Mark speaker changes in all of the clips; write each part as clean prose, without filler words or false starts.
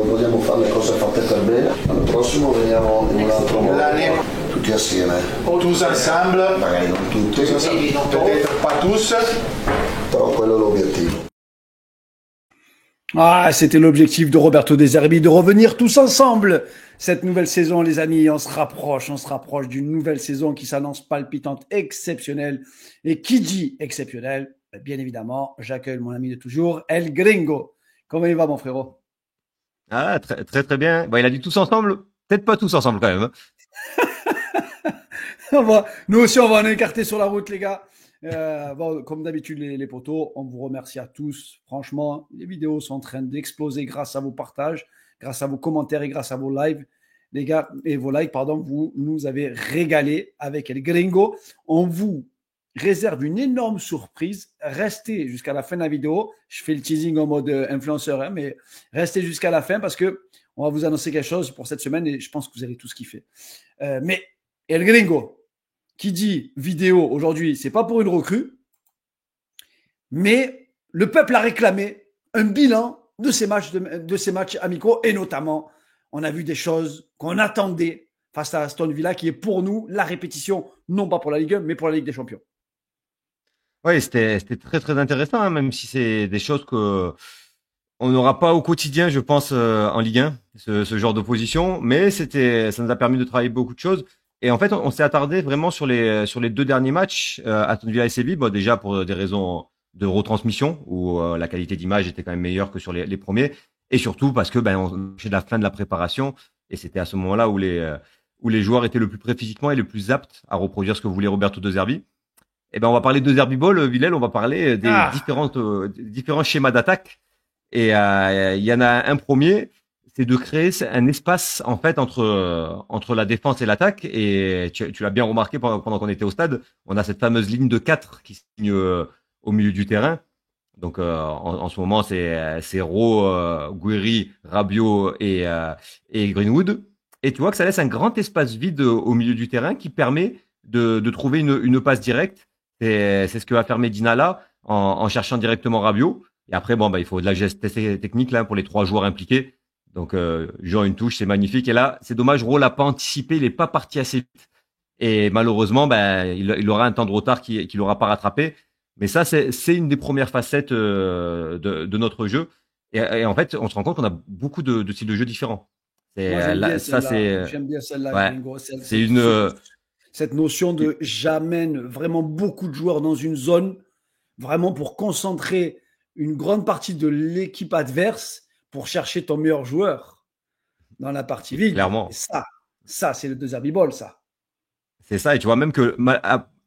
Speaker 1: vogliamo fare le cose fatte per bene. L'anno prossimo veniamo in un altro modo, tutti assieme.
Speaker 2: Tous ensemble,
Speaker 1: magari non tutti,
Speaker 2: peut-être pas tous.
Speaker 1: però quello è l'obiettivo.
Speaker 3: Ah, c'était l'objectif de Roberto De Zerbi, de revenir tous ensemble cette nouvelle saison, les amis. On se rapproche d'une nouvelle saison qui s'annonce palpitante, exceptionnelle. Et qui dit exceptionnelle, bien évidemment, j'accueille mon ami de toujours, El Gringo. Comment il va, mon frérot?
Speaker 4: Ah, très, très, très bien. Bon, il a dit tous ensemble. Peut-être pas tous ensemble, quand même.
Speaker 3: Nous aussi, on va en écarter sur la route, les gars. Bon, comme d'habitude, les potos, on vous remercie à tous. Franchement, les vidéos sont en train d'exploser grâce à vos partages, grâce à vos commentaires et grâce à vos lives. Les gars, et vos likes, pardon, vous nous avez régalé avec El Gringo. On vous réserve une énorme surprise. Restez jusqu'à la fin de la vidéo. Je fais le teasing en mode influenceur, hein, mais restez jusqu'à la fin parce que on va vous annoncer quelque chose pour cette semaine et je pense que vous allez tous kiffer. Mais El Gringo, qui dit vidéo aujourd'hui, c'est pas pour une recrue, mais le peuple a réclamé un bilan de ces matchs amicaux et notamment, on a vu des choses qu'on attendait face à Aston Villa qui est pour nous la répétition, non pas pour la Ligue 1, mais pour la Ligue des Champions.
Speaker 4: Oui, c'était très, très intéressant, hein, même si c'est des choses que on n'aura pas au quotidien, je pense, en Ligue 1, ce genre d'opposition, mais ça nous a permis de travailler beaucoup de choses. Et en fait, on s'est attardé vraiment sur les deux derniers matchs, Aston Villa et Séville. Bon, déjà pour des raisons de retransmission où la qualité d'image était quand même meilleure que sur les premiers, et surtout parce que on c'est la fin de la préparation et c'était à ce moment-là où les joueurs étaient le plus prêts physiquement et le plus aptes à reproduire ce que voulait Roberto De Zerbi. Et on va parler de Zerbi Ball, Villel, on va parler des différents schémas d'attaque. Et il y en a un premier, c'est de créer un espace en fait entre la défense et l'attaque. Et tu l'as bien remarqué pendant qu'on était au stade, on a cette fameuse ligne de 4 qui signe au milieu du terrain. Donc en ce moment c'est Rowe, Guiri, Rabiot et Greenwood. Et tu vois que ça laisse un grand espace vide au milieu du terrain qui permet de trouver une passe directe. C'est ce que va faire Medina là en cherchant directement Rabiot. Et après il faut de la geste technique là pour les trois joueurs impliqués. Donc jouant une touche, c'est magnifique. Et là, c'est dommage, Rowe l'a pas anticipé, il est pas parti assez vite. Et malheureusement, il aura un temps de retard qu'il aura pas rattrapé. Mais ça, c'est une des premières facettes de notre jeu. Et en fait, on se rend compte qu'on a beaucoup de styles de jeu différents.
Speaker 3: J'aime bien celle-là,
Speaker 4: ouais,
Speaker 3: Gringo.
Speaker 4: c'est une
Speaker 3: cette notion de j'amène vraiment beaucoup de joueurs dans une zone, vraiment pour concentrer une grande partie de l'équipe adverse pour chercher ton meilleur joueur dans la partie vide.
Speaker 4: Clairement.
Speaker 3: Et ça, c'est le De Zerbi Ball, ça.
Speaker 4: C'est ça. Et tu vois même que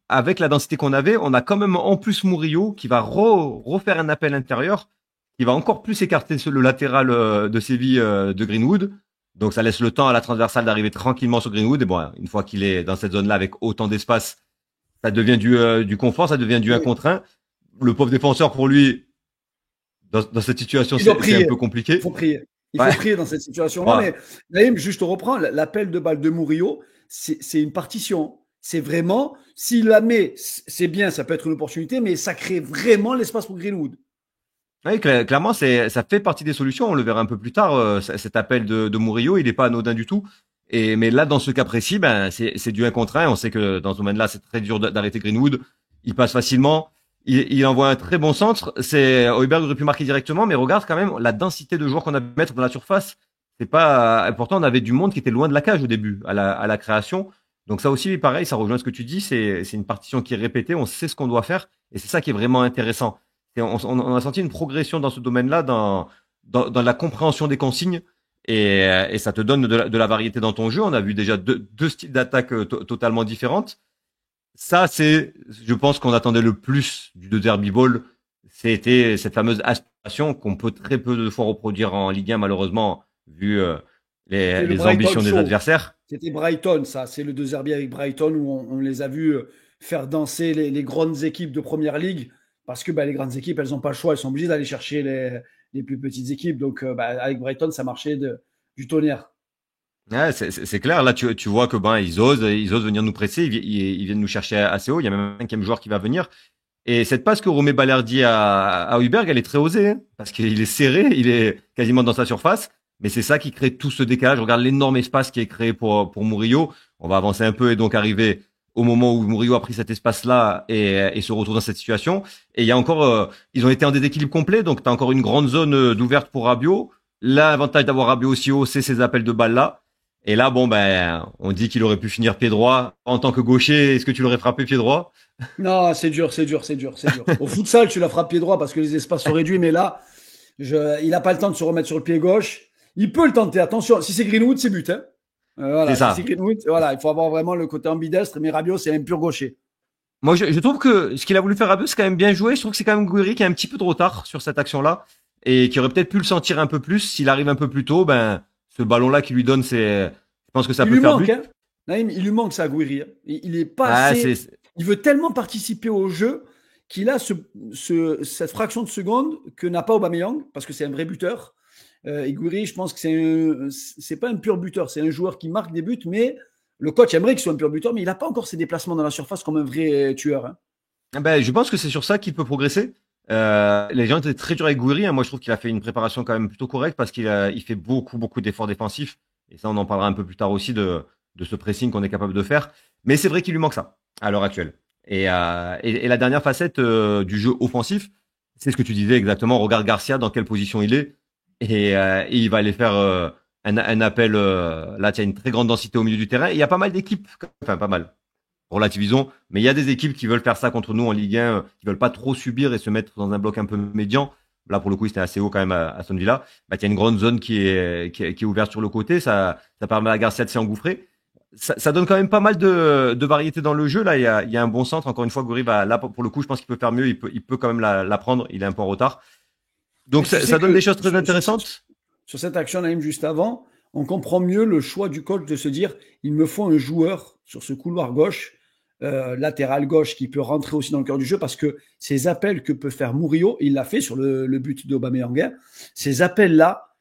Speaker 4: avec la densité qu'on avait, on a quand même en plus Murillo qui va refaire un appel intérieur, qui va encore plus écarter le latéral de Séville de Greenwood. Donc ça laisse le temps à la transversale d'arriver tranquillement sur Greenwood. Et une fois qu'il est dans cette zone-là avec autant d'espace, ça devient du confort, ça devient du 1 contre 1. Le pauvre défenseur, pour lui, dans cette situation, c'est un peu compliqué.
Speaker 3: Il faut prier. Il faut prier dans cette situation-là. Ouais. Mais Naïm, juste reprends, l'appel de balle de Murillo, c'est une partition. C'est vraiment, s'il la met, c'est bien, ça peut être une opportunité, mais ça crée vraiment l'espace pour Greenwood.
Speaker 4: Oui, clairement, ça fait partie des solutions. On le verra un peu plus tard. Cet appel de Murillo, il n'est pas anodin du tout. Mais là, dans ce cas précis, c'est du 1 contre 1. On sait que dans ce domaine-là, c'est très dur d'arrêter Greenwood. Il passe facilement. Il envoie un très bon centre. Højbjerg aurait pu marquer directement, mais regarde quand même la densité de joueurs qu'on a pu mettre dans la surface. C'est pas, pourtant on avait du monde qui était loin de la cage au début, à la création. Donc ça aussi, pareil, ça rejoint ce que tu dis. C'est une partition qui est répétée. On sait ce qu'on doit faire, et c'est ça qui est vraiment intéressant. On a senti une progression dans ce domaine-là, dans la compréhension des consignes, et ça te donne de la variété dans ton jeu. On a vu déjà deux styles d'attaque totalement différentes. Ça, je pense qu'on attendait le plus du De Zerbi Ball. C'était cette fameuse aspiration qu'on peut très peu de fois reproduire en Ligue 1, malheureusement, vu les ambitions des adversaires.
Speaker 3: C'était Brighton, ça. C'est le De Zerbi avec Brighton où on les a vus faire danser les grandes équipes de Première Ligue parce que les grandes équipes, elles n'ont pas le choix. Elles sont obligées d'aller chercher les plus petites équipes. Donc, avec Brighton, ça marchait du tonnerre.
Speaker 4: Ouais, c'est clair. Là, tu vois que ils osent venir nous presser. Ils viennent nous chercher assez haut. Il y a même un 5e joueur qui va venir. Et cette passe que remet Balerdi à Højbjerg, elle est très osée, hein, parce qu'il est serré, il est quasiment dans sa surface. Mais c'est ça qui crée tout ce décalage. Regarde l'énorme espace qui est créé pour Murillo. On va avancer un peu et donc arriver au moment où Murillo a pris cet espace-là et se retrouve dans cette situation. Et il y a encore, ils ont été en déséquilibre complet, donc tu as encore une grande zone d'ouverte pour Rabiot. L'avantage d'avoir Rabiot aussi haut, c'est ces appels de balles-là. Et là, bon, ben, on dit qu'il aurait pu finir pied droit. En tant que gaucher, est-ce que tu l'aurais frappé pied droit?
Speaker 3: Non, c'est dur. Au futsal, tu l'as frappé pied droit parce que les espaces sont réduits, mais là, il n'a pas le temps de se remettre sur le pied gauche. Il peut le tenter, attention. Si c'est Greenwood, c'est but. Hein. Voilà,
Speaker 4: C'est ça.
Speaker 3: Si c'est Greenwood, voilà, il faut avoir vraiment le côté ambidestre, mais Rabiot, c'est un pur gaucher.
Speaker 4: Moi, je trouve que ce qu'il a voulu faire Rabiot, c'est quand même bien joué. Je trouve que c'est quand même Guiri qui a un petit peu de retard sur cette action-là et qui aurait peut-être pu le sentir un peu plus. S'il arrive un peu plus tôt, ben, ce ballon-là qu'il lui donne, je pense que ça
Speaker 3: Il
Speaker 4: peut
Speaker 3: lui
Speaker 4: faire
Speaker 3: manque,
Speaker 4: but.
Speaker 3: hein. Naïm, il lui manque ça, Guiri. Il est pas
Speaker 4: Ah,
Speaker 3: assez. Il veut tellement participer au jeu qu'il a cette fraction de seconde que n'a pas Aubameyang, parce que c'est un vrai buteur. Et Guiri, je pense que c'est pas un pur buteur, c'est un joueur qui marque des buts, mais le coach aimerait qu'il soit un pur buteur, mais il n'a pas encore ses déplacements dans la surface comme un vrai tueur. Hein.
Speaker 4: Ben, je pense que c'est sur ça qu'il peut progresser. Les gens étaient très durs avec Guiri, hein. Moi, je trouve qu'il a fait une préparation quand même plutôt correcte parce il fait beaucoup d'efforts défensifs. Et ça, on en parlera un peu plus tard aussi de ce pressing qu'on est capable de faire. Mais c'est vrai qu'il lui manque ça à l'heure actuelle. Et la dernière facette du jeu offensif, c'est ce que tu disais exactement. Regarde Garcia dans quelle position il est. Et il va aller faire un appel. Là, il y a une très grande densité au milieu du terrain. Et il y a pas mal d'équipes, enfin pas mal, relativisons, mais il y a des équipes qui veulent faire ça contre nous en Ligue 1, qui veulent pas trop subir et se mettre dans un bloc un peu médian. Là, pour le coup, c'était assez haut quand même à Aston Villa. Bah, il y a une grande zone qui est ouverte sur le côté. Ça permet à Garcia de s'y engouffrer. Ça donne quand même pas mal de variété dans le jeu. Là, il y a un bon centre. Encore une fois, Gouiri, là, pour le coup, je pense qu'il peut faire mieux. Il peut quand même la prendre. Il est un peu en retard. Donc, ça donne des choses très intéressantes.
Speaker 3: Sur cette action, Naïm, juste avant, on comprend mieux le choix du coach de se dire il me faut un joueur sur ce couloir gauche, latéral gauche, qui peut rentrer aussi dans le cœur du jeu, parce que ces appels que peut faire Murillo, il l'a fait sur le but d'Aubameyang, ces appels-là,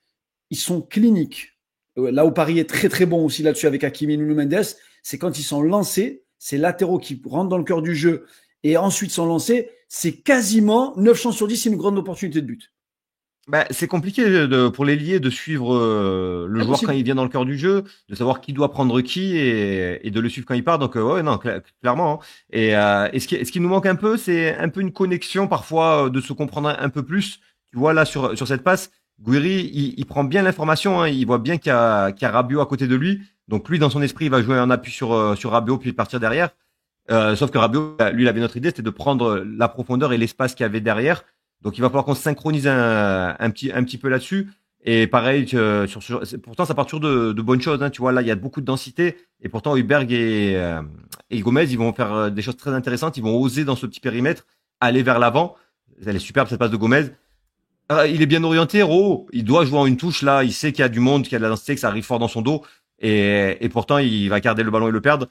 Speaker 3: ils sont cliniques. Là où Paris est très très bon aussi là-dessus avec Hakimi et Nuno Mendes, c'est quand ils sont lancés, ces latéraux qui rentrent dans le cœur du jeu et ensuite sont lancés, c'est quasiment 9 chances sur 10, c'est une grande opportunité de but.
Speaker 4: Bah, c'est compliqué pour l'ailier de suivre le joueur quand il vient dans le cœur du jeu, de savoir qui doit prendre qui et de le suivre quand il part. Donc ouais, non, clairement. Hein. Et ce qui nous manque un peu, c'est un peu une connexion parfois de se comprendre un peu plus. Tu vois là sur cette passe, Guiri, il prend bien l'information. Hein, il voit bien qu'il y a Rabiot à côté de lui. Donc lui, dans son esprit, il va jouer un appui sur Rabiot puis partir derrière. Sauf que Rabiot, lui, il avait notre idée, c'était de prendre la profondeur et l'espace qu'il y avait derrière. Donc il va falloir qu'on se synchronise un petit peu là-dessus. Et pareil, pourtant ça part toujours de bonnes choses. Hein, tu vois, là il y a beaucoup de densité. Et pourtant Højbjerg et Gomez, ils vont faire des choses très intéressantes. Ils vont oser dans ce petit périmètre aller vers l'avant. Elle est superbe cette passe de Gomez. Il est bien orienté, Ro. Il doit jouer en une touche là. Il sait qu'il y a du monde, qu'il y a de la densité, que ça arrive fort dans son dos. Et pourtant il va garder le ballon et le perdre.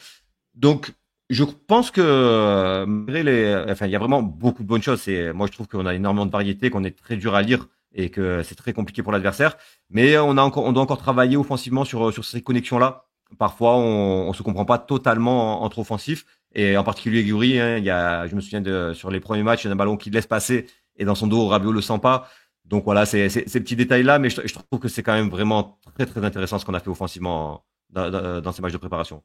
Speaker 4: Donc je pense que il y a vraiment beaucoup de bonnes choses. Moi, je trouve qu'on a énormément de variété, qu'on est très dur à lire et que c'est très compliqué pour l'adversaire. Mais on doit encore travailler offensivement sur ces connexions-là. Parfois, on se comprend pas totalement entre offensifs. Et en particulier, Guiri, hein, je me souviens sur les premiers matchs, il y a un ballon qui laisse passer et dans son dos, Rabiot le sent pas. Donc voilà, c'est ces petits détails-là. Mais je trouve que c'est quand même vraiment très, très intéressant ce qu'on a fait offensivement dans ces matchs de préparation.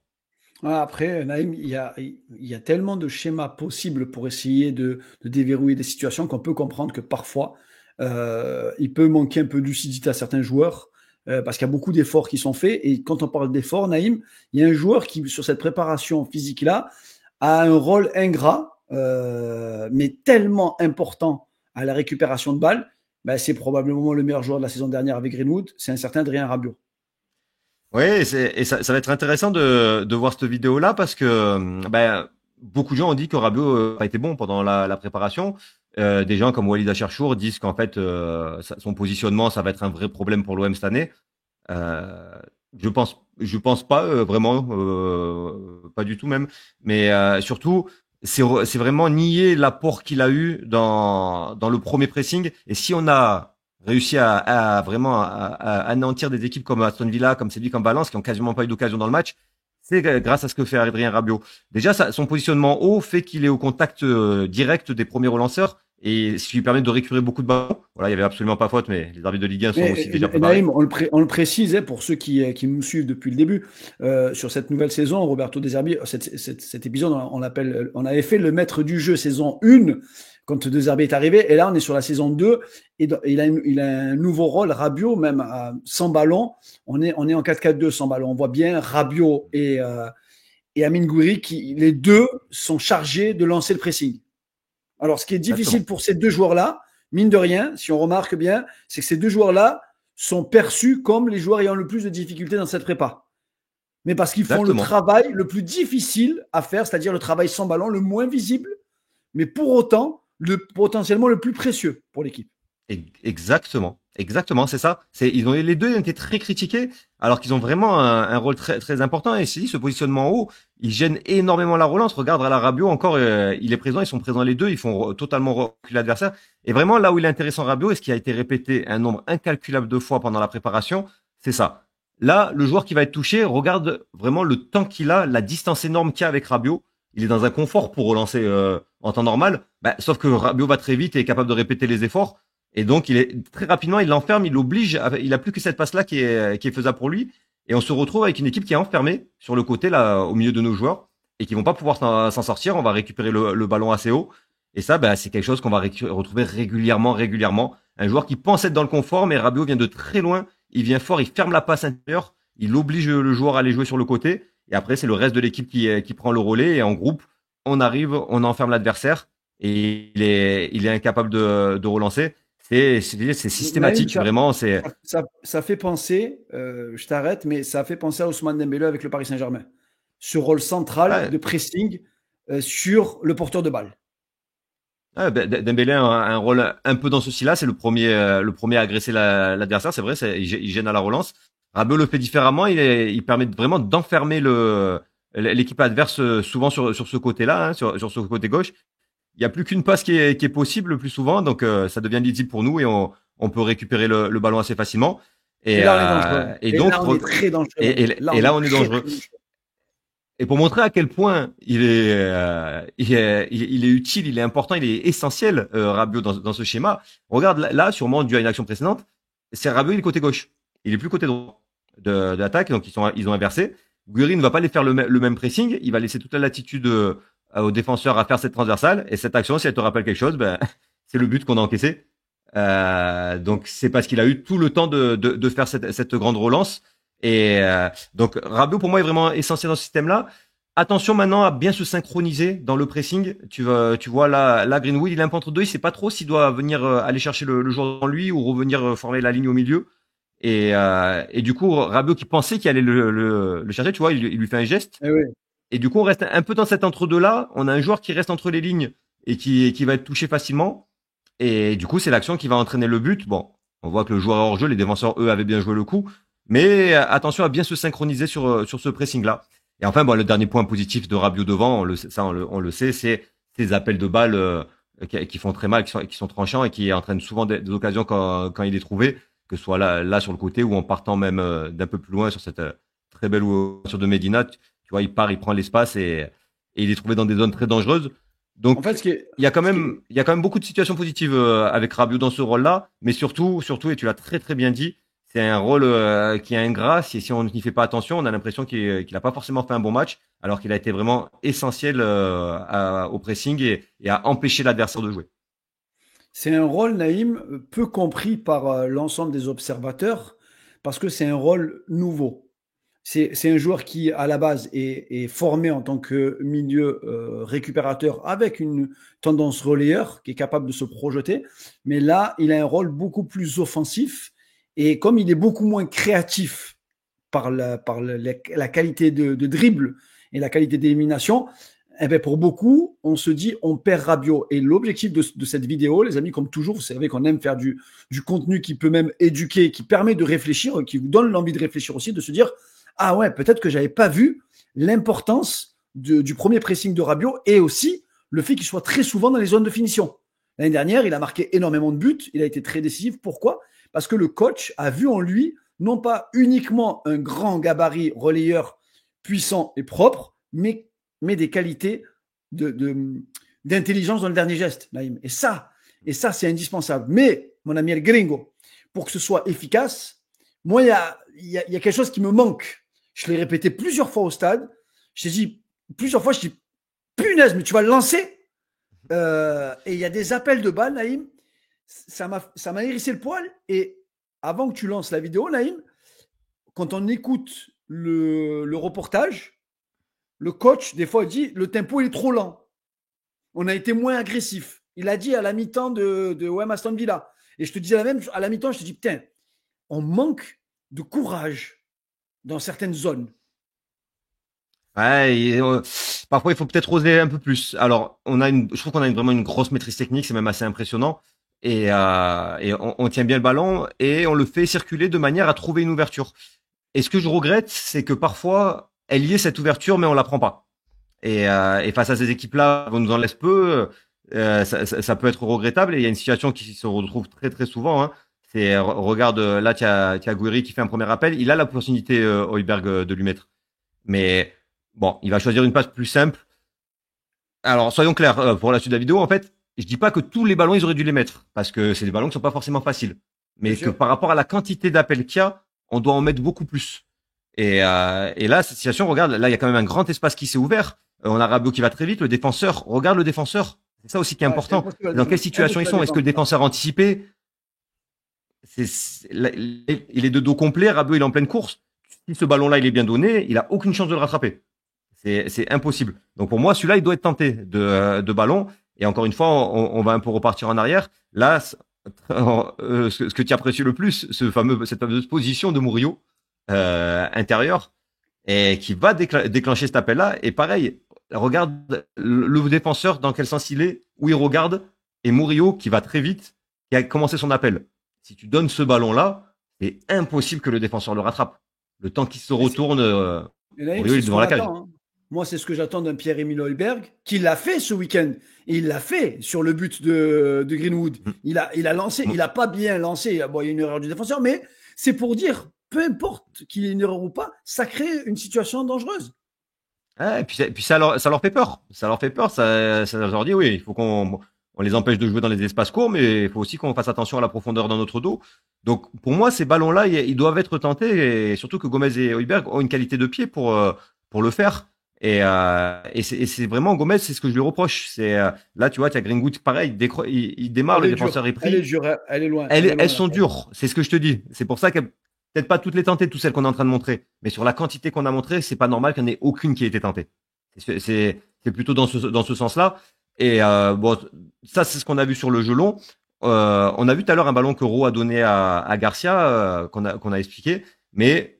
Speaker 3: Après, Naïm, il y a tellement de schémas possibles pour essayer de déverrouiller des situations qu'on peut comprendre que parfois, il peut manquer un peu de lucidité à certains joueurs parce qu'il y a beaucoup d'efforts qui sont faits. Et quand on parle d'efforts, Naïm, il y a un joueur qui, sur cette préparation physique-là, a un rôle ingrat, mais tellement important à la récupération de balles. Ben, c'est probablement le meilleur joueur de la saison dernière avec Greenwood, c'est un certain Adrien Rabiot.
Speaker 4: Oui, ça va être intéressant de voir cette vidéo-là parce que beaucoup de gens ont dit que Rabiot a été bon pendant la préparation. Des gens comme Walid Acharchour disent qu'en fait son positionnement, ça va être un vrai problème pour l'OM cette année. Je pense pas vraiment, pas du tout même. Mais surtout, c'est vraiment nier l'apport qu'il a eu dans le premier pressing. Et si on a réussi à vraiment à anéantir des équipes comme Aston Villa, comme Séville, comme Valence, qui ont quasiment pas eu d'occasion dans le match, c'est grâce à ce que fait Adrien Rabiot. Déjà, son positionnement haut fait qu'il est au contact direct des premiers relanceurs et ce qui lui permet de récupérer beaucoup de ballons. Voilà, il y avait absolument pas faute, mais les arbitres de Ligue 1 sont aussi déjà préparés.
Speaker 3: Naïm, on le précise pour ceux qui nous suivent depuis le début, sur cette nouvelle saison, Roberto De Zerbi, cet épisode, on avait fait le maître du jeu saison 1 quand De Zerbi est arrivé, et là on est sur la saison 2, et il a un nouveau rôle, Rabiot, même sans ballon, on est en 4-4-2 sans ballon. On voit bien Rabiot et Amine Gouiri, les deux sont chargés de lancer le pressing. Alors, ce qui est difficile pour ces deux joueurs-là, mine de rien, si on remarque bien, c'est que ces deux joueurs-là sont perçus comme les joueurs ayant le plus de difficultés dans cette prépa. Mais parce qu'ils font le travail le plus difficile à faire, c'est-à-dire le travail sans ballon, le moins visible, mais pour autant, potentiellement le plus précieux pour l'équipe.
Speaker 4: Exactement, c'est ça. Les deux ont été très critiqués, alors qu'ils ont vraiment un rôle très très important. Et ce positionnement haut, il gêne énormément la relance. Regarde à la Rabiot encore, il est présent, ils sont présents les deux, ils font totalement reculer l'adversaire. Et vraiment là où il est intéressant Rabiot, et ce qui a été répété un nombre incalculable de fois pendant la préparation, c'est ça. Là, le joueur qui va être touché, regarde vraiment le temps qu'il a, la distance énorme qu'il y a avec Rabiot. Il est dans un confort pour relancer en temps normal, sauf que Rabiot va très vite et est capable de répéter les efforts. Et donc, très rapidement, il l'enferme, il l'oblige. Il a plus que cette passe-là qui est faisable pour lui. Et on se retrouve avec une équipe qui est enfermée sur le côté, là, au milieu de nos joueurs, et qui vont pas pouvoir s'en sortir. On va récupérer le ballon assez haut. Et ça, c'est quelque chose qu'on va retrouver régulièrement. Un joueur qui pense être dans le confort, mais Rabiot vient de très loin. Il vient fort, il ferme la passe intérieure. Il oblige le joueur à aller jouer sur le côté. Et après, c'est le reste de l'équipe qui prend le relais. Et en groupe, on enferme l'adversaire. Et il est incapable de relancer. C'est systématique, vraiment.
Speaker 3: Ça fait penser, je t'arrête, mais ça fait penser à Ousmane Dembélé avec le Paris Saint-Germain. Ce rôle central de pressing sur le porteur de balle.
Speaker 4: Dembélé a un rôle un peu dans ceci-là. C'est le premier à agresser l'adversaire. C'est vrai, il gêne à la relance. Rabiot le fait différemment. Il permet vraiment d'enfermer l'équipe adverse souvent sur ce côté-là, sur ce côté gauche. Il n'y a plus qu'une passe qui est possible le plus souvent, donc ça devient lisible pour nous et on peut récérer le ballon assez facilement. Et là, on est très dangereux. Et là, on est dangereux. Et pour montrer à quel point il est utile, il est important, il est essentiel, Rabiot dans ce schéma. Regarde là, sûrement dû à une action précédente, c'est Rabiot, il est côté gauche, il est plus côté droit de l'attaque, donc ils ont inversé. Gouiri ne va pas les faire le même pressing, il va laisser toute la latitude aux défenseurs à faire cette transversale, et cette action, si elle te rappelle quelque chose, c'est le but qu'on a encaissé. Donc c'est parce qu'il a eu tout le temps de faire cette grande relance. Et donc Rabiot pour moi est vraiment essentiel dans ce système-là. Attention maintenant à bien se synchroniser dans le pressing. Tu vois là Greenwood, il est un peu entre deux, il sait pas trop s'il doit venir aller chercher le joueur dans lui ou revenir former la ligne au milieu. Et du coup Rabiot qui pensait qu'il allait le chercher, tu vois, il lui fait un geste.
Speaker 3: Eh oui.
Speaker 4: Et du coup, on reste un peu dans cet entre-deux-là. On a un joueur qui reste entre les lignes et qui va être touché facilement. Et du coup, c'est l'action qui va entraîner le but. Bon, on voit que le joueur est hors jeu, les défenseurs, eux, avaient bien joué le coup. Mais attention à bien se synchroniser sur ce pressing-là. Et enfin, le dernier point positif de Rabiot devant, on le sait, c'est ces appels de balles qui font très mal, qui sont tranchants et qui entraînent souvent des occasions quand il est trouvé, que ce soit là sur le côté ou en partant même d'un peu plus loin sur cette très belle ouverture de Medina. Tu vois, il prend l'espace et il est trouvé dans des zones très dangereuses. Donc, en fait, il y a quand même beaucoup de situations positives avec Rabiot dans ce rôle-là, mais surtout, et tu l'as très très bien dit, c'est un rôle qui est ingrat. Si on n'y fait pas attention, on a l'impression qu'il n'a pas forcément fait un bon match, alors qu'il a été vraiment essentiel au pressing et à empêcher l'adversaire de jouer.
Speaker 3: C'est un rôle, Naïm, peu compris par l'ensemble des observateurs, parce que c'est un rôle nouveau. C'est un joueur qui, à la base, est formé en tant que milieu récupérateur avec une tendance relayeur, qui est capable de se projeter. Mais là, il a un rôle beaucoup plus offensif. Et comme il est beaucoup moins créatif par la qualité de dribble et la qualité d'élimination, pour beaucoup, on se dit on perd Rabiot. Et l'objectif de cette vidéo, les amis, comme toujours, vous savez qu'on aime faire du contenu qui peut même éduquer, qui permet de réfléchir, qui vous donne l'envie de réfléchir aussi, de se dire ah ouais, peut-être que j'avais pas vu l'importance du premier pressing de Rabiot et aussi le fait qu'il soit très souvent dans les zones de finition. L'année dernière, il a marqué énormément de buts, il a été très décisif. Pourquoi ? Parce que le coach a vu en lui non pas uniquement un grand gabarit relayeur, puissant et propre, mais des qualités d'intelligence dans le dernier geste, Naïm. Et ça, c'est indispensable. Mais, mon ami El Gringo, pour que ce soit efficace, moi, il y a quelque chose qui me manque. Je l'ai répété plusieurs fois au stade. Je t'ai dit plusieurs fois, je dis, punaise, mais tu vas le lancer. Et il y a des appels de balles, Naïm. Ça m'a hérissé le poil. Et avant que tu lances la vidéo, Naïm, quand on écoute le reportage, le coach, des fois, il dit le tempo il est trop lent. On a été moins agressif. Il a dit à la mi-temps de OM Aston Villa. Et je te disais la même, à la mi-temps, je te dis, putain, on manque de courage dans certaines zones.
Speaker 4: Ouais, parfois il faut peut-être oser un peu plus. Alors, je trouve qu'on a vraiment une grosse maîtrise technique, c'est même assez impressionnant. Et on tient bien le ballon et on le fait circuler de manière à trouver une ouverture. Et ce que je regrette, c'est que parfois, elle y est cette ouverture, mais on la prend pas. Et face à ces équipes-là, on nous en laisse peu. Ça peut être regrettable. Et il y a une situation qui se retrouve très très souvent. Hein. Regarde, là, tu as Gouiri qui fait un premier appel. Il a la possibilité, Højbjerg, de lui mettre. Mais bon, il va choisir une passe plus simple. Alors, soyons clairs, pour la suite de la vidéo, en fait, je dis pas que tous les ballons, ils auraient dû les mettre. Parce que c'est des ballons qui sont pas forcément faciles. Mais que par rapport à la quantité d'appels qu'il y a, on doit en mettre beaucoup plus. Et là, cette situation, regarde, là, il y a quand même un grand espace qui s'est ouvert. On a Rabiot qui va très vite. Le défenseur, regarde le défenseur. C'est ça aussi qui est important. Dans quelle situation ils sont? Est-ce que le défenseur a anticipé? Il est de dos complet. Rabiot, il est en pleine course. Si ce ballon-là, il est bien donné, il a aucune chance de le rattraper. C'est impossible. Donc pour moi, celui-là, il doit être tenté de ballon. Et encore une fois, on va un peu repartir en arrière. Là, ce que tu apprécies le plus, cette fameuse position de Murillo intérieur, et qui va déclencher cet appel-là. Et pareil, regarde le défenseur dans quel sens il est, où il regarde, et Murillo qui va très vite, qui a commencé son appel. Si tu donnes ce ballon-là, c'est impossible que le défenseur le rattrape. Le temps qu'il se retourne, Murillo est devant la cage.
Speaker 3: Hein. Moi, c'est ce que j'attends d'un Pierre-Emile Højbjerg, qui l'a fait ce week-end. Et il l'a fait sur le but de Greenwood. Il a lancé, il n'a pas bien lancé. Bon, il y a une erreur du défenseur, mais c'est pour dire, peu importe qu'il y ait une erreur ou pas, ça crée une situation dangereuse.
Speaker 4: Et puis ça leur fait peur. Ça leur fait peur. Ça leur dit, oui, il faut qu'on les empêche de jouer dans les espaces courts, mais il faut aussi qu'on fasse attention à la profondeur dans notre dos. Donc, pour moi, ces ballons-là, ils doivent être tentés, et surtout que Gomez et Højbjerg ont une qualité de pied pour le faire. Et c'est vraiment Gomez, c'est ce que je lui reproche. Là, tu vois, tu as Greenwood, pareil, il démarre, le défenseur est pris.
Speaker 3: Elle est dure, elle est loin.
Speaker 4: Elles sont dures, c'est ce que je te dis. C'est pour ça qu'elles peut-être pas toutes les tentées, toutes celles qu'on est en train de montrer, mais sur la quantité qu'on a montré, c'est pas normal qu'il n'y en ait aucune qui ait été tentée. C'est plutôt dans ce sens-là. Et bon, ça c'est ce qu'on a vu sur le jeu long. On a vu tout à l'heure un ballon que Ro a donné à Garcia, qu'on a expliqué, mais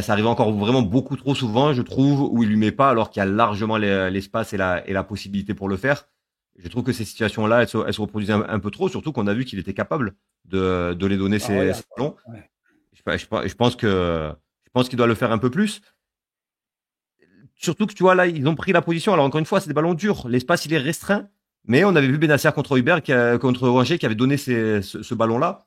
Speaker 4: ça arrive encore vraiment beaucoup trop souvent, je trouve, où il lui met pas, alors qu'il y a largement l'espace et la possibilité pour le faire. Je trouve que ces situations-là, elles se reproduisent un peu trop, surtout qu'on a vu qu'il était capable de les donner ces ballons. Ouais. Je pense qu'il doit le faire un peu plus. Surtout que tu vois là, ils ont pris la position. Alors encore une fois, c'est des ballons durs. L'espace il est restreint, mais on avait vu Benasser contre Højbjerg, contre Angers, qui avait donné ce ballon-là.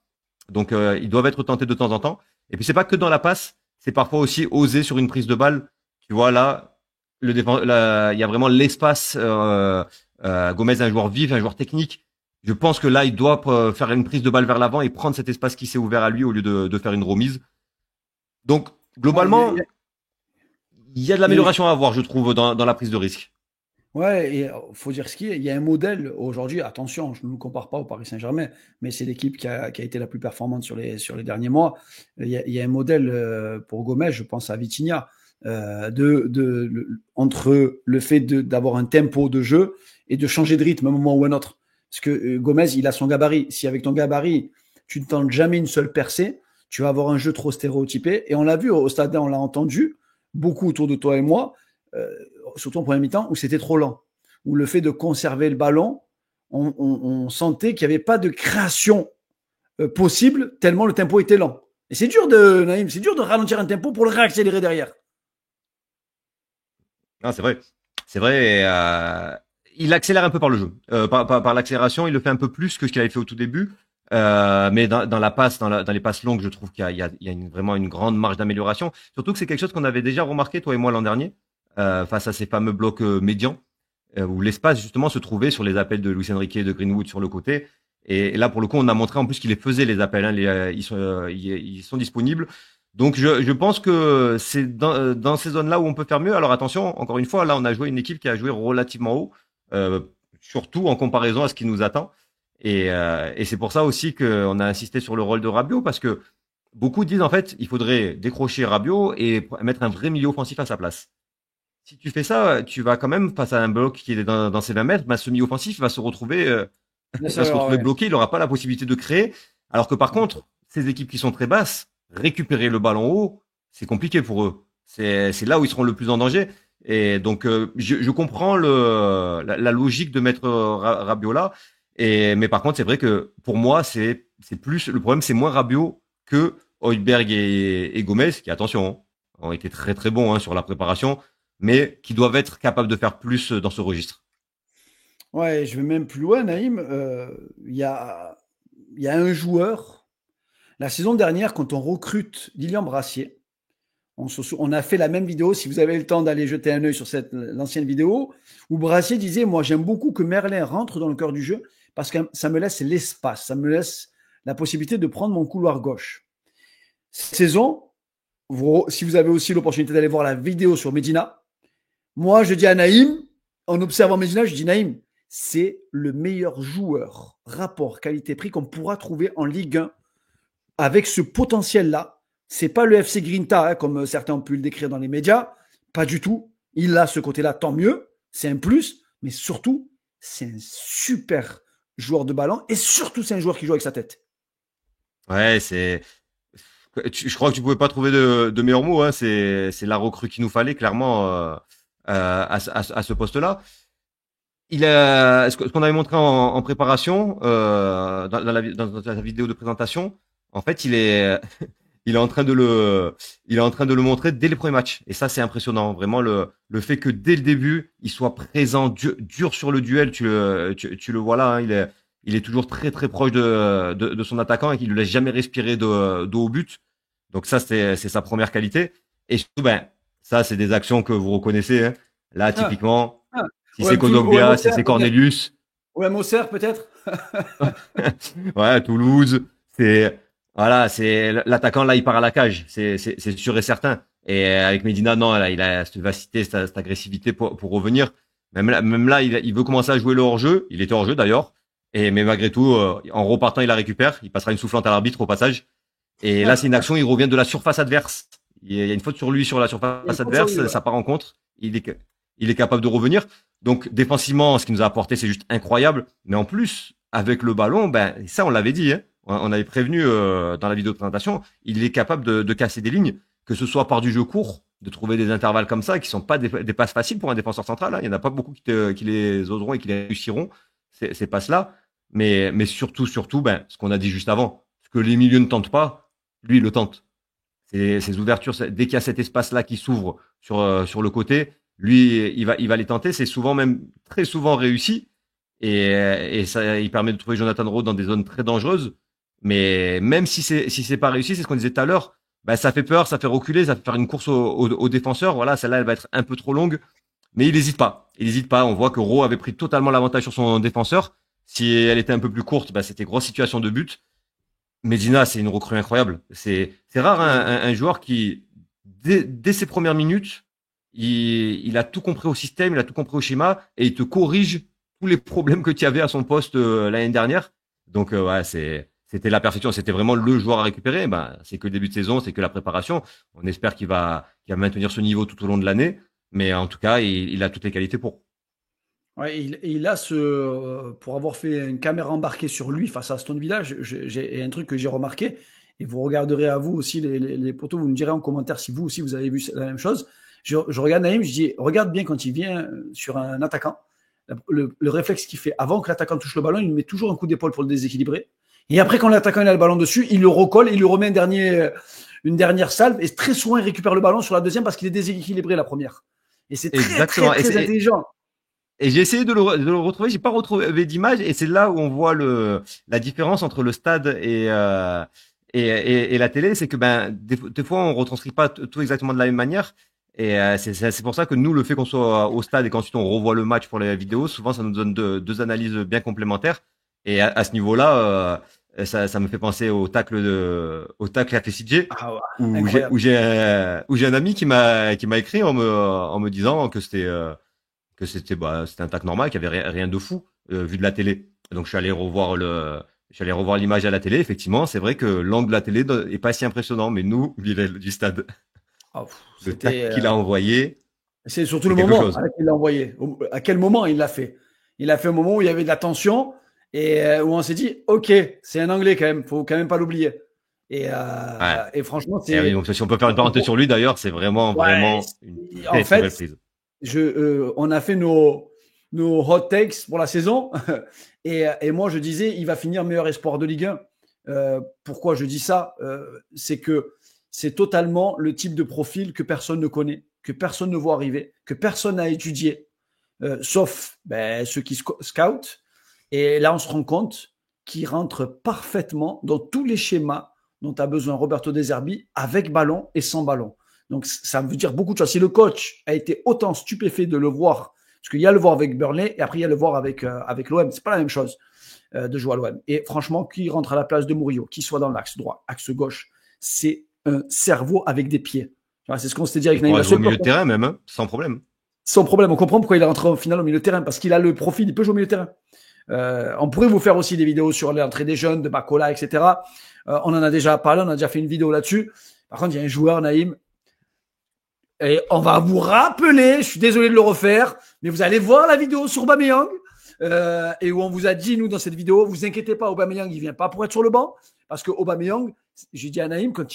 Speaker 4: Donc ils doivent être tentés de temps en temps. Et puis c'est pas que dans la passe, c'est parfois aussi oser sur une prise de balle. Tu vois là, il y a vraiment l'espace. Gomez, un joueur vif, un joueur technique. Je pense que là, il doit faire une prise de balle vers l'avant et prendre cet espace qui s'est ouvert à lui au lieu de faire une remise. Donc, globalement, il y a de l'amélioration à avoir, je trouve, dans la prise de risque.
Speaker 3: Ouais, et faut dire ce qu'il y a. Il y a un modèle aujourd'hui, attention, je ne me compare pas au Paris Saint-Germain, mais c'est l'équipe qui a été la plus performante sur les derniers mois. Il y a un modèle pour Gomez, je pense à Vitinha, entre le fait d'avoir un tempo de jeu et de changer de rythme à un moment ou à un autre. Parce que Gomez, il a son gabarit. Si avec ton gabarit, tu ne tentes jamais une seule percée, tu vas avoir un jeu trop stéréotypé. Et on l'a vu au stade, on l'a entendu beaucoup autour de toi et moi, surtout en première mi-temps, où c'était trop lent. Où le fait de conserver le ballon, on sentait qu'il n'y avait pas de création possible, tellement le tempo était lent. Et c'est dur Naïm, c'est dur de ralentir un tempo pour le réaccélérer derrière.
Speaker 4: Ah, c'est vrai. C'est vrai. Il accélère un peu par le jeu. Par l'accélération, il le fait un peu plus que ce qu'il avait fait au tout début. Mais dans la passe, dans les passes longues, je trouve qu'il y a vraiment une grande marge d'amélioration. Surtout que c'est quelque chose qu'on avait déjà remarqué, toi et moi, l'an dernier, face à ces fameux blocs médians, où l'espace, justement, se trouvait sur les appels de Luis Enrique et de Greenwood sur le côté. Et là, pour le coup, on a montré en plus qu'il les faisait, les appels. Hein, ils sont disponibles. Donc, je pense que c'est dans ces zones-là où on peut faire mieux. Alors, attention, encore une fois, là, on a joué une équipe qui a joué relativement haut, euh, surtout en comparaison à ce qui nous attend. Et c'est pour ça aussi qu'on a insisté sur le rôle de Rabiot, parce que beaucoup disent, en fait, il faudrait décrocher Rabiot et mettre un vrai milieu offensif à sa place. Si tu fais ça, tu vas quand même, face à un bloc qui est dans ses 20 mètres, ben, ce milieu offensif va se retrouver
Speaker 3: Bien
Speaker 4: il va se
Speaker 3: sûr,
Speaker 4: retrouver
Speaker 3: ouais.
Speaker 4: bloqué, il n'aura pas la possibilité de créer. Alors que par contre, ces équipes qui sont très basses, récupérer le ballon haut, c'est compliqué pour eux. C'est là où ils seront le plus en danger. Et donc, je comprends la logique de mettre Rabiot là. Mais par contre, c'est vrai que pour moi, c'est plus le problème, c'est moins Rabiot que Højbjerg et Gomez, qui, attention, ont été très très bons sur la préparation, mais qui doivent être capables de faire plus dans ce registre.
Speaker 3: Ouais, je vais même plus loin, Naïm. Il y a un joueur. La saison dernière, quand on recrute Lilian Brassier, on a fait la même vidéo. Si vous avez le temps d'aller jeter un œil sur l'ancienne vidéo, où Brassier disait, moi, j'aime beaucoup que Merlin rentre dans le cœur du jeu parce que ça me laisse l'espace, ça me laisse la possibilité de prendre mon couloir gauche. Cette saison, si vous avez aussi l'opportunité d'aller voir la vidéo sur Medina, moi, je dis à Naïm, en observant Medina, je dis Naïm, c'est le meilleur joueur rapport qualité-prix qu'on pourra trouver en Ligue 1 avec ce potentiel-là. C'est pas le FC Grinta, comme certains ont pu le décrire dans les médias. Pas du tout. Il a ce côté-là, tant mieux. C'est un plus. Mais surtout, c'est un super joueur de ballon. Et surtout, c'est un joueur qui joue avec sa tête.
Speaker 4: Ouais, je crois que tu pouvais pas trouver de meilleurs mots. Hein. C'est la recrue qu'il nous fallait clairement à ce poste-là. Ce qu'on avait montré en préparation dans la vidéo de présentation, en fait, il est en train de le montrer dès les premiers matchs. Et ça, c'est impressionnant. Vraiment, le fait que dès le début, il soit présent, dur sur le duel. Tu le vois là. Hein, il est toujours très très proche de son attaquant et qu'il ne le laisse jamais respirer de au but. Donc ça, c'est sa première qualité. Et surtout, ben, ça, c'est des actions que vous reconnaissez. Hein. Là,
Speaker 3: Ah,
Speaker 4: typiquement,
Speaker 3: ah.
Speaker 4: si c'est Kondogbia, si c'est
Speaker 3: peut-être.
Speaker 4: Cornelius,
Speaker 3: Ouais, Moser, peut-être.
Speaker 4: ouais, Toulouse, voilà, c'est l'attaquant là, il part à la cage, c'est sûr et certain. Et avec Medina, non, là, il a cette vivacité, cette agressivité pour revenir. Même là, il veut commencer à jouer le hors-jeu. Il était hors-jeu d'ailleurs. Mais malgré tout, en repartant, il la récupère. Il passera une soufflante à l'arbitre au passage. Et là, c'est une action, il revient de la surface adverse. Il y a une faute sur lui sur la surface adverse, ça part en contre. Il est capable de revenir. Donc défensivement, ce qu'il nous a apporté, c'est juste incroyable. Mais en plus, avec le ballon, ben ça, on l'avait dit. Hein. On avait prévenu dans la vidéo de présentation. Il est capable de casser des lignes, que ce soit par du jeu court, de trouver des intervalles comme ça, qui sont pas des passes faciles pour un défenseur central. Hein. Il y en a pas beaucoup qui les oseront et qui les réussiront ces passes-là. Mais surtout, ben ce qu'on a dit juste avant, ce que les milieux ne tentent pas, lui, il le tente. Ces ouvertures, dès qu'il y a cet espace-là qui s'ouvre sur le côté, lui, il va les tenter. C'est souvent, même très souvent réussi. Et ça, il permet de trouver Jonathan Rowe dans des zones très dangereuses. Mais même si c'est pas réussi, c'est ce qu'on disait tout à l'heure, bah, ça fait peur, ça fait reculer, ça fait faire une course au défenseur. Voilà, celle-là, elle va être un peu trop longue. Mais il n'hésite pas. Il n'hésite pas. On voit que Rowe avait pris totalement l'avantage sur son défenseur. Si elle était un peu plus courte, bah, c'était grosse situation de but. Medina, c'est une recrue incroyable. C'est rare un joueur qui, dès ses premières minutes, il a tout compris au système, il a tout compris au schéma et il te corrige tous les problèmes que tu avais à son poste l'année dernière. Donc ouais, c'était la perfection, c'était vraiment le joueur à récupérer. Ben, c'est que le début de saison, c'est que la préparation. On espère qu'il va maintenir ce niveau tout au long de l'année, mais en tout cas, il a toutes les qualités pour.
Speaker 3: Ouais, il a pour avoir fait une caméra embarquée sur lui face à Aston Villa, j'ai un truc que j'ai remarqué, et vous regarderez à vous aussi les poteaux, vous me direz en commentaire si vous aussi vous avez vu la même chose. Je regarde Naïm, je dis, regarde bien quand il vient sur un attaquant, le réflexe qu'il fait avant que l'attaquant touche le ballon, il met toujours un coup d'épaule pour le déséquilibrer. Et après, quand l'attaquant a le ballon dessus, il le recolle et il lui remet une dernière salve. Et très souvent, il récupère le ballon sur la deuxième parce qu'il est déséquilibré la première. Et c'est très, très, très intelligent.
Speaker 4: Et j'ai essayé de le retrouver, j'ai pas retrouvé d'image, et c'est là où on voit la différence entre le stade et la télé, c'est que ben des fois on retranscrit pas tout exactement de la même manière, et c'est pour ça que nous, le fait qu'on soit au stade et qu'ensuite on revoit le match pour les vidéos, souvent ça nous donne deux analyses bien complémentaires, et à ce niveau-là, ça me fait penser au tacle à FCJ,
Speaker 3: Ah ouais,
Speaker 4: où
Speaker 3: incroyable.
Speaker 4: j'ai un ami qui m'a écrit en me disant que c'était un tac normal, qu'il y avait rien de fou vu de la télé. Donc je suis allé revoir l'image à la télé. Effectivement, c'est vrai que l'angle de la télé est pas si impressionnant, mais nous, du stade,
Speaker 3: Ah,
Speaker 4: le
Speaker 3: c'était,
Speaker 4: tac qu'il a envoyé,
Speaker 3: c'est surtout
Speaker 4: c'est
Speaker 3: le
Speaker 4: quelque
Speaker 3: moment
Speaker 4: chose.
Speaker 3: à laquelle il l'a envoyé. À quel moment il l'a fait? Il l'a fait au moment où il y avait de la tension et où on s'est dit, OK, c'est un Anglais quand même, faut quand même pas l'oublier.
Speaker 4: Ouais.
Speaker 3: Et franchement,
Speaker 4: Et oui, donc si on peut faire une parenthèse sur lui, d'ailleurs, c'est vraiment,
Speaker 3: ouais,
Speaker 4: vraiment une
Speaker 3: en
Speaker 4: très, très belle
Speaker 3: fait,
Speaker 4: prise.
Speaker 3: on a fait nos hot takes pour la saison. Et moi, je disais, il va finir meilleur espoir de Ligue 1. Pourquoi je dis ça? C'est que c'est totalement le type de profil que personne ne connaît, que personne ne voit arriver, que personne n'a étudié, sauf ceux qui scoutent. Et là, on se rend compte qu'il rentre parfaitement dans tous les schémas dont a besoin Roberto De Zerbi, avec ballon et sans ballon. Donc, ça veut dire beaucoup de choses. Si le coach a été autant stupéfait de le voir, parce qu'il y a le voir avec Burnley et après il y a le voir avec l'OM, c'est pas la même chose de jouer à l'OM. Et franchement, qui rentre à la place de Murillo, qui soit dans l'axe droit, axe gauche, c'est un cerveau avec des pieds. C'est ce qu'on s'était dit avec
Speaker 4: Il
Speaker 3: Naïm.
Speaker 4: pourra
Speaker 3: La
Speaker 4: jouer au
Speaker 3: seule
Speaker 4: milieu de
Speaker 3: personne,
Speaker 4: terrain même, hein, sans problème.
Speaker 3: sans problème, on comprend pourquoi il est rentré au final au milieu de terrain, parce qu'il a le profil, il peut jouer au milieu de terrain. On pourrait vous faire aussi des vidéos sur l'entrée des jeunes, de Bacola, etc. On en a déjà parlé, on a déjà fait une vidéo là-dessus. Par contre, il y a un joueur, Naïm, et on va vous rappeler, je suis désolé de le refaire, mais vous allez voir la vidéo sur Aubameyang, et où on vous a dit, nous, dans cette vidéo, vous inquiétez pas, Aubameyang, il vient pas pour être sur le banc, parce que Aubameyang, j'ai dit à Naïm, quand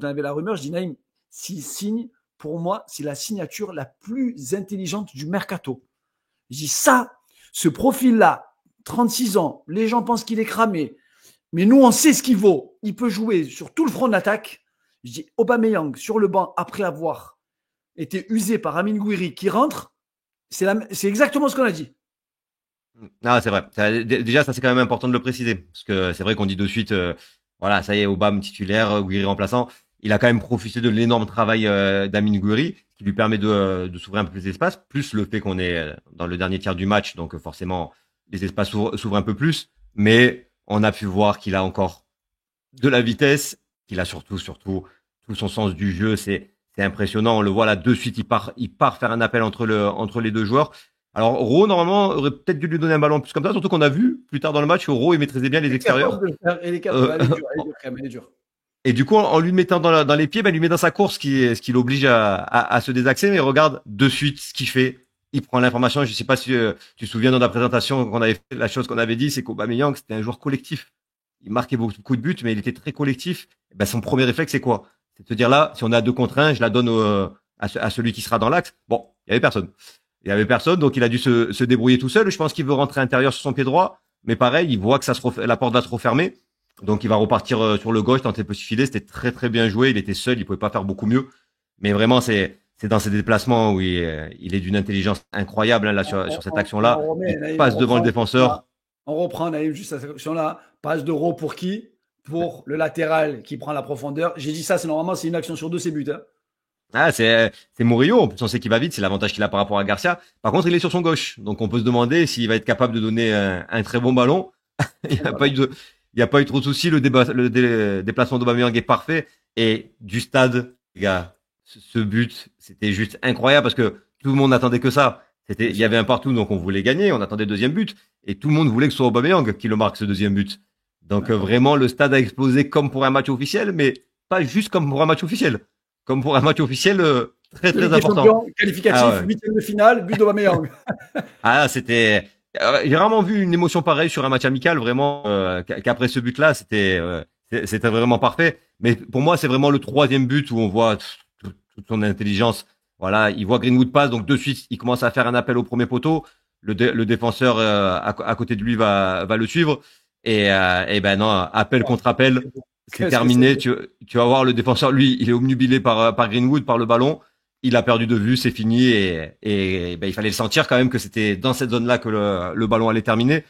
Speaker 3: on avait la rumeur, je dis, Naïm, s'il signe, pour moi, c'est la signature la plus intelligente du mercato. Je dis ça, ce profil-là, 36 ans, les gens pensent qu'il est cramé, mais nous, on sait ce qu'il vaut. Il peut jouer sur tout le front d'attaque. Je dis, Aubameyang, sur le banc, après avoir été usé par Amin Gouiri qui rentre, c'est exactement ce qu'on a dit.
Speaker 4: Ah, c'est vrai. Déjà, ça c'est quand même important de le préciser, parce que c'est vrai qu'on dit de suite, voilà, ça y est, Aubame titulaire, Gouiri remplaçant. Il a quand même profité de l'énorme travail d'Amin Gouiri, qui lui permet de s'ouvrir un peu plus d'espace, plus le fait qu'on est dans le dernier tiers du match, donc forcément les espaces s'ouvrent un peu plus. Mais on a pu voir qu'il a encore de la vitesse, qu'il a surtout tout son sens du jeu. C'est impressionnant. On le voit là de suite, il part faire un appel entre les deux joueurs. Alors, Ro, normalement, aurait peut-être dû lui donner un ballon plus comme ça, surtout qu'on a vu plus tard dans le match que Ro, il maîtrisait bien les
Speaker 3: Il est capable
Speaker 4: extérieurs.
Speaker 3: de le faire. Il est capable.
Speaker 4: Euh,
Speaker 3: Elle est dure, elle est dure quand même, elle est dure.
Speaker 4: et du coup, en lui mettant dans les pieds, ben, il lui met dans sa course, ce qui l'oblige à se désaxer. Mais regarde de suite ce qu'il fait. Il prend l'information. Je sais pas si tu te souviens dans la présentation qu'on avait fait, la chose qu'on avait dit, c'est qu'Aubameyang, c'était un joueur collectif. Il marquait beaucoup de buts, mais il était très collectif. Et ben, son premier réflexe, c'est quoi? C'est de se dire là, si on a 2 contre 1, je la donne à celui qui sera dans l'axe. Bon, il y avait personne. Il y avait personne, donc il a dû se débrouiller tout seul. Je pense qu'il veut rentrer intérieur sur son pied droit, mais pareil, il voit que la porte va se refermer, donc il va repartir sur le gauche, tenter de petit filet. C'était très très bien joué. Il était seul, il pouvait pas faire beaucoup mieux. Mais vraiment, c'est dans ses déplacements où il est d'une intelligence incroyable hein, là sur cette action-là.
Speaker 3: On remet,
Speaker 4: Il
Speaker 3: Naïm,
Speaker 4: passe devant le défenseur.
Speaker 3: on reprend, Naïm, juste à cette action-là. Passe de Raw pour qui? Pour le latéral qui prend la profondeur. J'ai dit ça, c'est normalement, c'est une action sur deux, c'est but. Hein.
Speaker 4: Ah, c'est Murillo. En plus, on sait qu'il va vite. C'est l'avantage qu'il a par rapport à Garcia. Par contre, il est sur son gauche. Donc, on peut se demander s'il va être capable de donner un très bon ballon. Il n'y a pas eu trop de soucis. Le déplacement d'Aubameyang est parfait. Et du stade, les gars, ce but, c'était juste incroyable parce que tout le monde n'attendait que ça. Il y avait un partout, donc on voulait gagner. On attendait le deuxième but. Et tout le monde voulait que ce soit Aubameyang qui le marque, ce deuxième but. Donc, vraiment, le stade a explosé comme pour un match officiel, mais pas juste comme pour un match officiel. Comme pour un match officiel très très important.
Speaker 3: Qualificatif,
Speaker 4: Ah ouais.
Speaker 3: huitième de finale, but d'Aubameyang.
Speaker 4: Ah c'était. J'ai rarement vu une émotion pareille sur un match amical, vraiment. Qu'après ce but-là, c'était vraiment parfait. Mais pour moi, c'est vraiment le troisième but où on voit toute son intelligence. Voilà, il voit Greenwood passe, donc de suite, il commence à faire un appel au premier poteau. Le défenseur à côté de lui va le suivre. Et ben non, appel contre appel. C'est
Speaker 3: Qu'est-ce que
Speaker 4: terminé.
Speaker 3: c'est?
Speaker 4: Tu vas voir le défenseur, lui, il est obnubilé par Greenwood, par le ballon. il a perdu de vue, c'est fini et ben, il fallait le sentir quand même que c'était dans cette zone-là que le ballon allait terminer.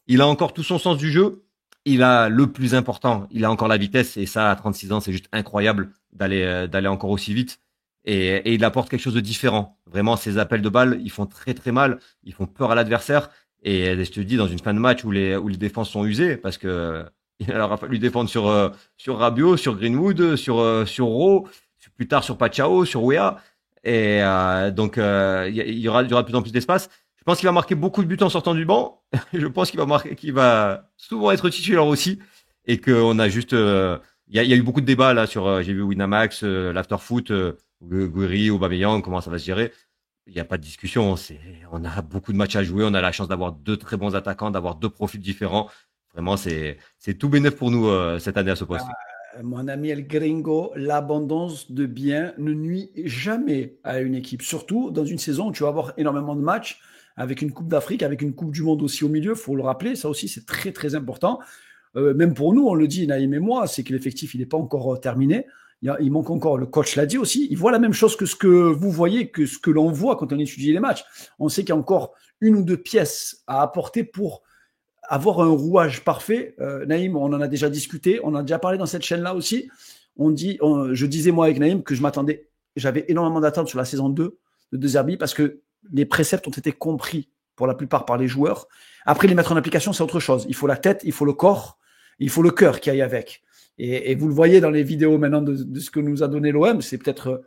Speaker 4: Il a encore tout son sens du jeu. Il a le plus important, il a encore la vitesse et ça à 36 ans, c'est juste incroyable d'aller encore aussi vite et il apporte quelque chose de différent. Vraiment, ses appels de balles, ils font très très mal, ils font peur à l'adversaire et je te dis dans une fin de match où les défenses sont usées parce que il aura fallu défendre sur Rabiot, sur Greenwood, sur Rowe, plus tard sur Pachao, sur Wea et donc il y aura de plus en plus d'espace. Je pense qu'il va marquer beaucoup de buts en sortant du banc. Je pense qu'il va souvent être titulaire aussi et qu'on a juste il y a eu beaucoup de débats là sur j'ai vu Winamax, l'afterfoot, Gouiri, Aubameyang, comment ça va se gérer. Il n'y a pas de discussion, on a beaucoup de matchs à jouer, on a la chance d'avoir deux très bons attaquants, d'avoir deux profils différents. Vraiment c'est tout bénef pour nous cette année à ce poste.
Speaker 3: Mon ami El Gringo, l'abondance de biens ne nuit jamais à une équipe, surtout dans une saison où tu vas avoir énormément de matchs avec une Coupe d'Afrique, avec une Coupe du Monde aussi au milieu, il faut le rappeler, ça aussi c'est très très important. Même pour nous, on le dit, Naïm et moi, c'est que l'effectif il n'est pas encore terminé. Il manque encore, le coach l'a dit aussi, il voit la même chose que ce que vous voyez, que ce que l'on voit quand on étudie les matchs. On sait qu'il y a encore une ou deux pièces à apporter pour avoir un rouage parfait. Naïm, on en a déjà discuté, on en a déjà parlé dans cette chaîne-là aussi. Je disais moi avec Naïm que j'avais énormément d'attentes sur la saison 2 de De Zerbi parce que les préceptes ont été compris pour la plupart par les joueurs. Après, les mettre en application, c'est autre chose. Il faut la tête, il faut le corps, il faut le cœur qui aille avec. Et vous le voyez dans les vidéos maintenant de ce que nous a donné l'OM, c'est peut-être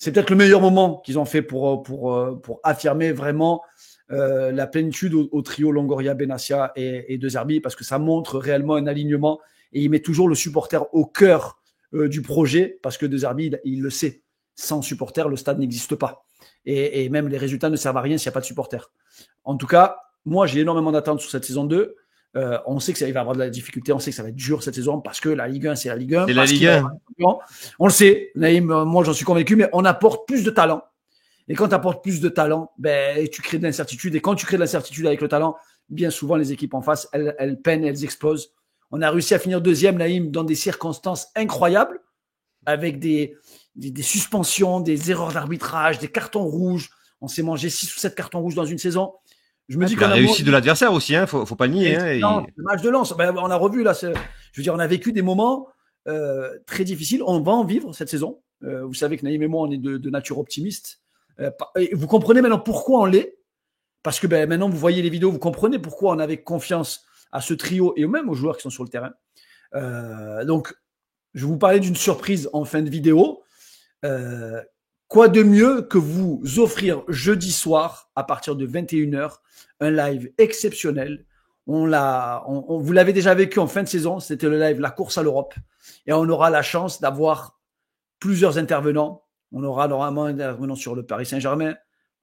Speaker 3: le meilleur moment qu'ils ont fait pour affirmer vraiment la plénitude au trio Longoria, Benassia et De Zerbi, parce que ça montre réellement un alignement et il met toujours le supporter au cœur du projet, parce que De Zerbi, il le sait. Sans supporter, le stade n'existe pas. Et même les résultats ne servent à rien s'il n'y a pas de supporters. En tout cas, moi, j'ai énormément d'attentes sur cette saison 2. On sait qu'il va y avoir de la difficulté, on sait que ça va être dur cette saison parce que la Ligue 1, c'est la Ligue 1.
Speaker 4: C'est la Ligue 1.
Speaker 3: On le sait, Naïm, moi j'en suis convaincu, mais on apporte plus de talent. Et quand tu apportes plus de talent, ben, tu crées de l'incertitude. Et quand tu crées de l'incertitude avec le talent, bien souvent les équipes en face, elles peinent, elles explosent. On a réussi à finir deuxième, Naïm, dans des circonstances incroyables, avec des suspensions, des erreurs d'arbitrage, des cartons rouges. On s'est mangé 6 ou 7 cartons rouges dans une saison. Je me dis
Speaker 4: la réussite de l'adversaire aussi, hein, faut pas le nier.
Speaker 3: Non, le match de Lens, ben, on a revu là. Je veux dire, on a vécu des moments très difficiles. On va en vivre cette saison. Vous savez que Naïm et moi, on est de nature optimiste. Et vous comprenez maintenant pourquoi on l'est, parce que ben, maintenant vous voyez les vidéos, vous comprenez pourquoi on avait confiance à ce trio et même aux joueurs qui sont sur le terrain. Donc, je vais vous parler d'une surprise en fin de vidéo. Quoi de mieux que vous offrir jeudi soir à partir de 21h un live exceptionnel. Vous l'avez déjà vécu en fin de saison, c'était le live La course à l'Europe et on aura la chance d'avoir plusieurs intervenants. On aura normalement un intervenant sur le Paris Saint-Germain,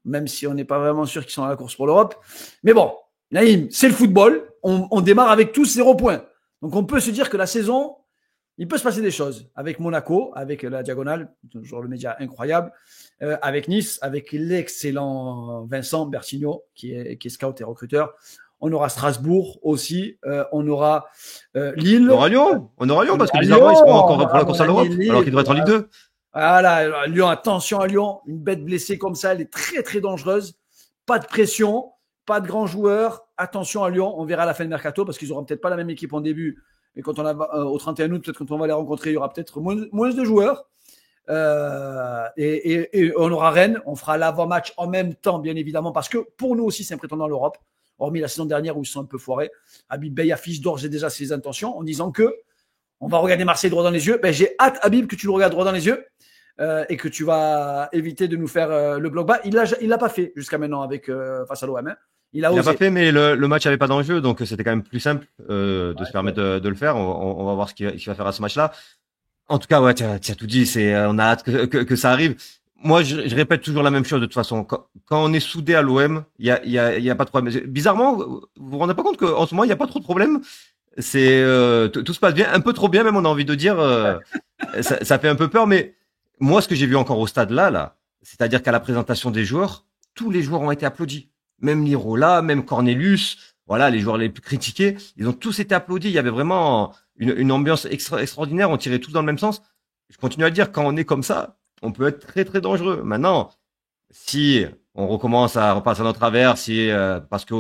Speaker 3: même si on n'est pas vraiment sûr qu'ils sont à la course pour l'Europe. Mais bon, Naïm, c'est le football. On démarre avec tous 0 points. Donc on peut se dire que la saison, il peut se passer des choses avec Monaco, avec la Diagonale, toujours le média incroyable, avec Nice, avec l'excellent Vincent Bertigno, qui est scout et recruteur. On aura Strasbourg aussi. On aura Lille.
Speaker 4: On aura Lyon parce que bizarrement, ils seront encore pour la course à l'Europe, alors qu'ils devraient être en Ligue 2.
Speaker 3: Voilà, Lyon, attention à Lyon. Une bête blessée comme ça, elle est très, très dangereuse. Pas de pression, pas de grands joueurs. Attention à Lyon. On verra à la fin de mercato parce qu'ils n'auront peut-être pas la même équipe en début. Mais quand on a au 31 août, peut-être quand on va les rencontrer, il y aura peut-être moins de joueurs. Et on aura Rennes. On fera l'avant-match en même temps, bien évidemment, parce que pour nous aussi, c'est un prétendant à l'Europe. Hormis la saison dernière où ils sont un peu foirés. Habib Bey affiche d'ores et déjà ses intentions en disant que on va regarder Marseille droit dans les yeux. Ben, j'ai hâte, Habib, que tu le regardes droit dans les yeux et que tu vas éviter de nous faire le bloc bas. Il l'a pas fait jusqu'à maintenant avec face à l'OM. Hein. Il a
Speaker 4: pas fait, mais le match n'avait pas d'enjeu, donc c'était quand même plus simple de se permettre de le faire. On va voir ce qu'il va faire à ce match-là. En tout cas, ouais, tu as tout dit. On a hâte que ça arrive. Moi, je répète toujours la même chose de toute façon. Quand on est soudé à l'OM, il y a pas de problème. Bizarrement, vous vous rendez pas compte qu'en ce moment, il y a pas trop de problèmes. Tout se passe bien, un peu trop bien même. On a envie de dire, ça fait un peu peur. Mais moi, ce que j'ai vu encore au stade là, c'est-à-dire qu'à la présentation des joueurs, tous les joueurs ont été applaudis. Même Lirola, même Cornelius, voilà, les joueurs les plus critiqués, ils ont tous été applaudis. Il y avait vraiment une ambiance extraordinaire. On tirait tous dans le même sens. Je continue à dire, quand on est comme ça, on peut être très très dangereux. Maintenant, si on recommence à repasser à notre travers, si parce que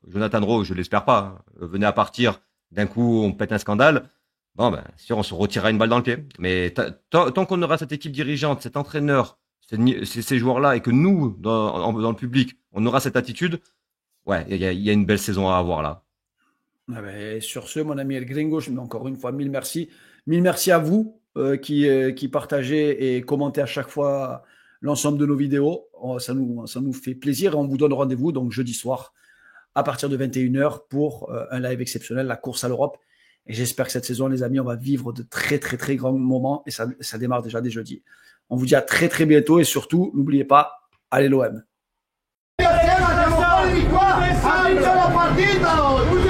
Speaker 4: Jonathan Rowe, je l'espère pas, venait à partir, d'un coup on pète un scandale, bon ben sûr on se retirera une balle dans le pied. Mais tant qu'on aura cette équipe dirigeante, cet entraîneur, ces joueurs-là, et que nous, dans le public, on aura cette attitude, ouais, il y a une belle saison à avoir là.
Speaker 3: Ah ben, sur ce, mon ami El Gringo, je mets encore une fois mille merci. Mille merci à vous qui partagez et commentez à chaque fois l'ensemble de nos vidéos. Ça nous fait plaisir et on vous donne rendez-vous donc jeudi soir à partir de 21h pour un live exceptionnel, la course à l'Europe. Et j'espère que cette saison, les amis, on va vivre de très, très, très grands moments et ça démarre déjà dès jeudi. On vous dit à très, très bientôt et surtout, n'oubliez pas, allez l'OM.
Speaker 5: Siamo fuori di qua, ha vinto la partita!